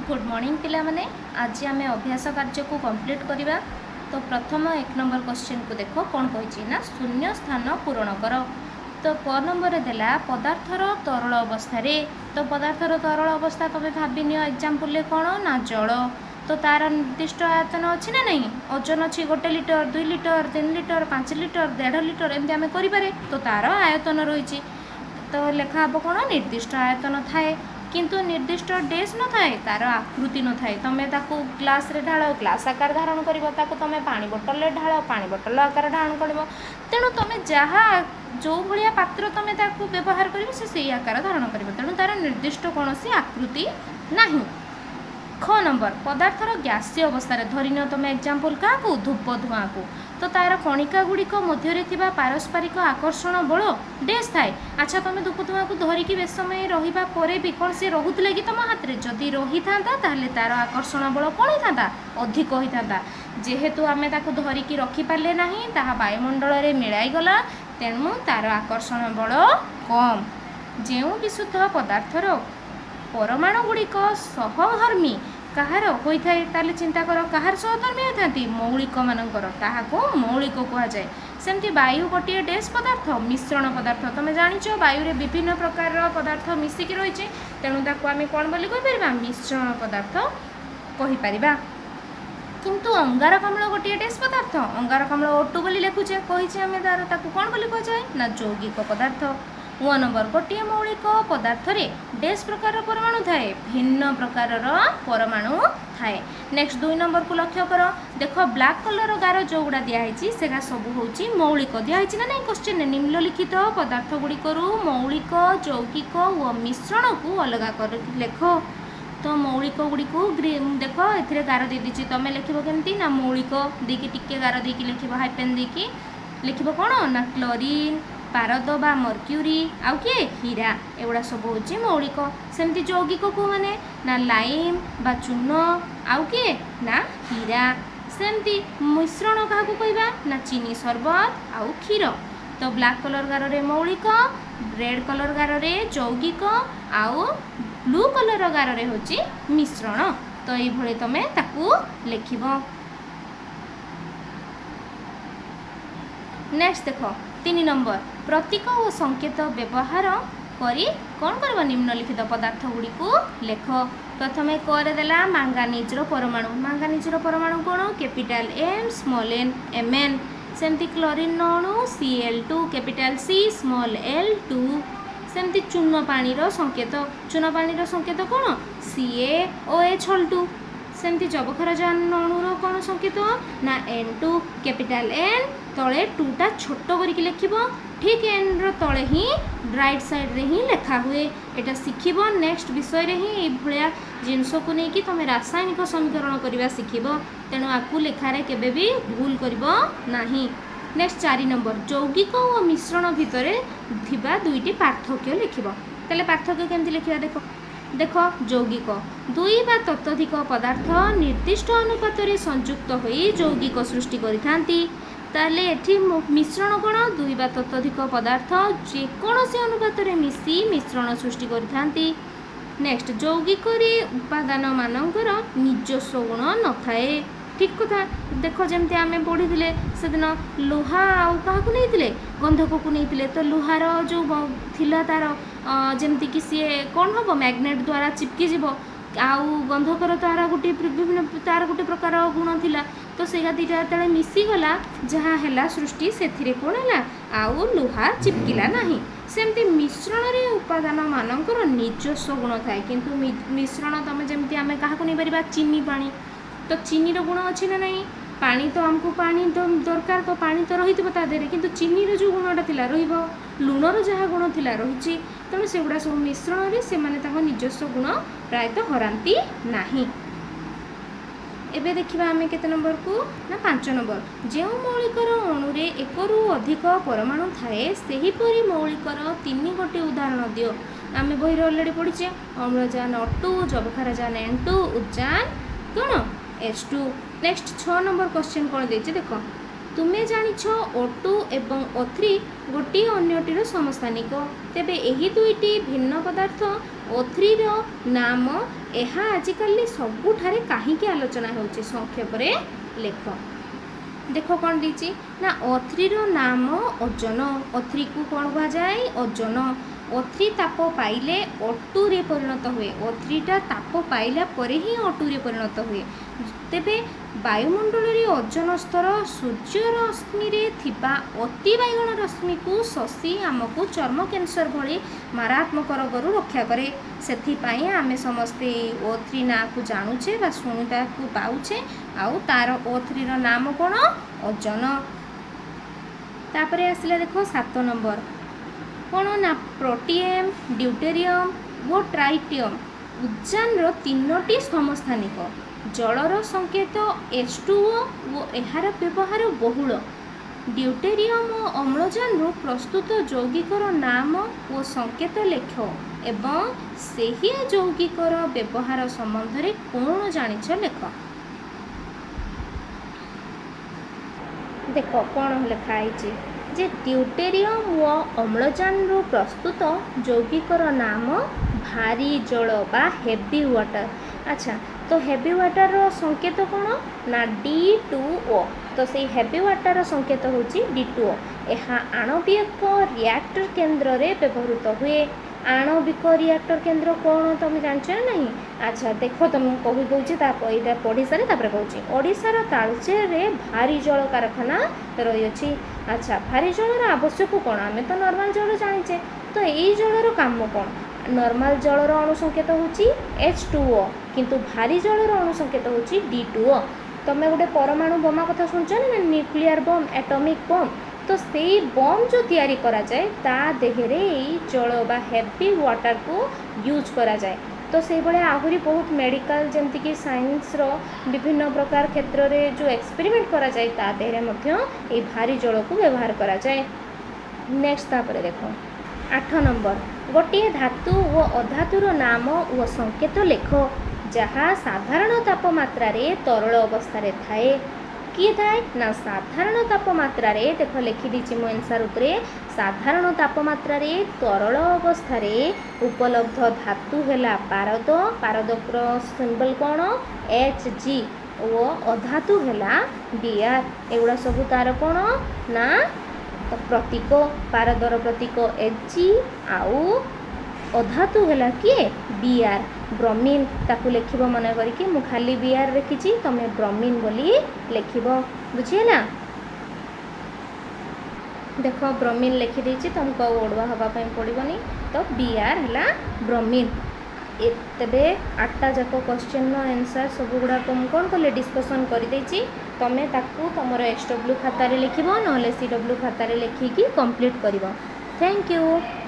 Good morning पिला माने आज आम अभ्यास कार्य को कंप्लीट करवा। तो प्रथम 1 नंबर क्वेश्चन को देख कौन कही ना शून्य स्थान पूरण कर। तो क नंबर देला पदार्थर तरल अवस्था रे। तो पदार्थर तरल अवस्था तुम्हें भाभी नियो एग्जांपल कौन ना जल। तो तार निर्दिष्ट आयतन अच्छी ना नहीं ओजन अच्छी 1 litre 2 litre 3 litre 5 litre 1.5 litre एमती आम करें। तो तार आयतन रही तो लेखा हे कौन निर्दिष्ट आयतन थाए किंतु निर्दिष्ट डेस न थाए तार आकृति न थाए। तुम्हें ग्लास रे ढाल ग्लास आकार धारण कर तुम्हें पानी बोतल रे ढाल पानी बोतल आकार धारण कर तेणु तुम्हें जहाँ जो भाया पात्र तुम्हें व्यवहार कर से आकार धारण कर तेणु तार निर्दिष्ट कौन आकृति नहीं। ख नंबर पदार्थर गैसीय अवस्था धरिनियो तुम एग्जांपल क्या धूप धुआं को। तो तार कणिका गुड़िक मध्य पारस्परिक आकर्षण बल डेस थाए। अच्छा तुम धूप धुआं को धरिकी बेस समय रहा भी कौन सी रोले कि तुम हाथ में जदि रही था तार आकर्षण बल कौन होता अधिक होता। जेहेतु आम धरिकी रखिपारे ना वायुमंडल में मिलाईगला तेणु तार आकर्षण बल कम। जो विशुद्ध पदार्थर परमाणु गुड़िक सहधर्मी कहार होता है चिंता कर कहार सहधर्मी होती मौलिक मानकर ताहाको मौलिक कहुए। सेमती वायु गोटे डेस पदार्थ मिश्रण पदार्थ तुम जानिच वायु रे विभिन्न प्रकार पदार्थ मिसिकी रही तेणु ताको आम कौन बोली कहीपर मिश्रण पदार्थ कहीपर। किंतु अंगारकाम्ल गोटे डेस पदार्थ अंगारकाम्ल O2 बोली लिखुचे कही आम तार ताको कौन बोली कहुए ना यौगिक पदार्थ। 1 नंबर गोटे मौलिक पदार्थ रे डेस प्रकार परमाणु थाए भिन्न प्रकार परमाणु थाए। नेक्स्ट 2 नंबर को लक्ष्य कर देख ब्लैक कलर गार जो गुड़ा दिखाई से सब हूँ मौलिक दिखाई ना नहीं क्वेश्चन निम्नलिखित पदार्थ गुड़िक मौलिक यौगिक व मिश्रण को अलग कर लेख। तो मौलिक गुड़ी को देख ए गार दे दी तुम लिख केमती ना मौलिक देकी टिके गार देकी लिख हाइपेन देकी लिख कौन ना क्लोरीन पारद बा मर्क्यूरी आउ किए हीरा एगुड़ा सब हूँ मौलिक। सेमती यौगिक को माने ना लाइम बा चून आउ किए ना हीरा। सेमती मिश्रण क्या कहवा ना चीनी शरबत आउ क्षीर। तो ब्लैक कलर गार रे मौलिक रेड कलर गार रे यौगिक आउ ब्लू कलर गार रे होची मिश्रण। तो ये तुम ताकू लिख। नेक्स्ट देख 3 नंबर प्रतीक और संकेत व्यवहार करी कौन कर निम्नलिखित पदार्थ गुड़ी को लेख। प्रथम करदेला मांगानिजर परमाणु मांगानिजर परमाणु कौन capital M small n Mn। सेमती क्लोरीन अणु Cl2 capital C small l2। सेमती चून पानीर संकेत चून पानीर संकेत कौन CaOH2। सेमती जबखारजान अणुर कौन संकेत ना N2 कैपिटल N तले 2टा छोट करके लिख ठीक एन तले ही राइट साइड रे ही लेखा हुए एटा शिखिब। नेक्स्ट विषय रे ही भाया जिनस को लेकिन तुम रासायनिक समीकरण करवा शिखिब तेणु आपको लेखारे केबे भी भूल करिब नाही। नेक्स्ट 4 नंबर यौगिक और मिश्रण भितर थिबा दुईटी पार्थक्य लिखिब। ताले पार्थक्य केमती लिखिबा देख यौगिक 2 बा ततोधिक पदार्थ निर्दिष्ट अनुपात रे संयुक्त होई यौगिक सृष्टि करिथांती। ताले एठी मिश्रण कौन 2 बा ततोधिक पदार्थ जेकोसी अनुपात रे मिसी मिश्रण सृष्टि करिथांती। नेक्स्ट यौगिक रे उपादान मानकर निजस्व गुण न थाए ठीक कथा। देख जमती आम पढ़ी से दिन लुहा आउ क्या नहीं गंधक को नहीं तो लुहार जो थिला तार जमती कि सी कौन हम मैग्नेट द्वारा चिपकी जीव आउ गंधकर तार गोटे विभिन्न तार गोटे प्रकार गुण थिला। तो सेगा दीटा जो मिसीगला जहाँ है सृष्टि से कौन है आउ लुहा चिपकिला नहीं। सेमती मिश्रण रे उपादान मानकर निजस्व गुण थाए किंतु मिश्रण तुम जमती आम क्या नहीं पार चीनी पानी तो चीनी रो गुण अच्छी ना नहीं पानी तो आमको पानी तो दरकार तो पानी तो रही देहरे किंतु चीनी रो जो गुणटा थिला रहिबो लुणर जहाँ गुण थिला रही तेणु से गुड़ा सब मिश्रण रे से माने निजस्व गुण प्रायतः हरांती नाही। एबे देखिबा आमे केते नंबर को ना 5 नंबर जो मौलिकर अणुरे 1 रु अधिक परमाणु थाए सेही परि मौलिकर 3 गोटे उदाहरण दियो। आमे बहिर ऑलरेडी पढ़िचे अम्लजान O2 जबखारजान N2 उजान कौन H2। नेक्स्ट 6 नंबर क्वेश्चन कौन देछि देख तुम्हें जानिछ O2 एवं O3 गोटे अन्यटीर समस्थानिक तेबे एही दुईटी भिन्न पदार्थ O3 नाम यह आजिकल सबुठारे कहीं आलोचना होची संक्षेप लेख। देख कौन दीची ना O3 नाम ओजन। O3 को कौन कह जाए ओजन। O3 ताप पाइले O2 रे परिणत हुए। O3 टा ताप पाइला परे ही O2 रे परिणत हुए। तेबे वायुमंडल रे ओजन स्तर सूर्य रश्मि रे थिबा अति बाइगण रश्मि को शोषी आमको चर्म कैंसर भली मारात्मक रोगरू रक्षा करे। सेथिपाई आमे समस्ते O3 ना को जानुछे बा सुनिबा को पाउछे। आउ तार O3 रो नाम कोन ओजन। तापरे आसिला देखो 7 नंबर कौन ना प्रोटियम ड्यूटेरियम वो ट्राइटियम उद्यान रो 3टी समस्थानिक जलर संकेत H2O वो एहार व्यवहार बहुल। ड्यूटेरियम और अम्लजान रो प्रस्तुत यौगिकर नाम वो संकेत लेख एवं सही यौगिकर व्यवहार संबंध में कौन जानिछ लेख। देख कौन लिखाई जे ड्यूटेरियम व अम्लजान रो प्रस्तुत यौगिकर नाम भारी जल बा हेवी वाटर। अच्छा तो हेवी वाटर रो संकेत कौन ना D2O। तो से हेवी वाटर रो संकेत होची D2O। यह आणविक रिएक्टर केंद्र रे व्यवहृत हुए। आणविक रिएक्टर केंद्र कौन तुम जानछ नहीं। अच्छा देख तुम कही कहूँ यहाँ पढ़ी सारे कहूँ ओडिशार तालचेर रे भारी जल कारखाना रही अछि। अच्छा भारी जलर आवश्यक कौन आम तो नॉर्मल जल जानीचे तो यही जलर काम कौन नॉर्मल जलर अणुसंकेत होची H2O किंतु भारी जलर अणुसंकेत होची D2O। तुम गोटे परमाणु बोमा कथा सुनछ ना न्यूक्लियर बम एटॉमिक बम तो से बम जो तैयारी करा जाए ता देहरे जल बा हेवी वाटर को यूज करा जाए। तो से भाया आहरी बहुत मेडिकल जमती कि साइंस रो विभिन्न प्रकार क्षेत्र रे जो एक्सपेरिमेंट करा जाए ता देहरे मध्य ए भारी जल को व्यवहार करा जाए। नेक्स्ट तापर देखो 8 नंबर गोटे धातु व अधातुर नाम व संकेत लेख जहाँ साधारण तापमात्रा रे तरल अवस्था रे थाए। किए थाए ना साधारण तापमात्रा रे देख लिखि दीची मो आंसर उपरे साधारण तापमात्रा रे तरल अवस्था रे उपलब्ध धातु हैला पारद। पारद सिंबल कौन Hg वो अधातु हैला Br। एगुड़ा सब तार कौन ना प्रतीक पारदर प्रतीक Hg आउ अधातु हैला किए Br ब्रोमीन ताकू लिखिबो मन करिके मु खाली Br लिखिची तमे ब्रोमीन बोली लिखिबो बुझियला। देख ब्रोमीन लिखि देछि तुमको ओडवा हवा पई पड़िबनी तो Br हैला ब्रोमीन। तेबे 8टा जाक क्वेश्चन नो आंसर सब गुडा तुम कोन कले डिस्कशन करि देछि तमे ताकू तमरो SW खाता रे लिखिबो नहले CW खाता रे लिखिकी कंप्लीट करिवो। Thank you.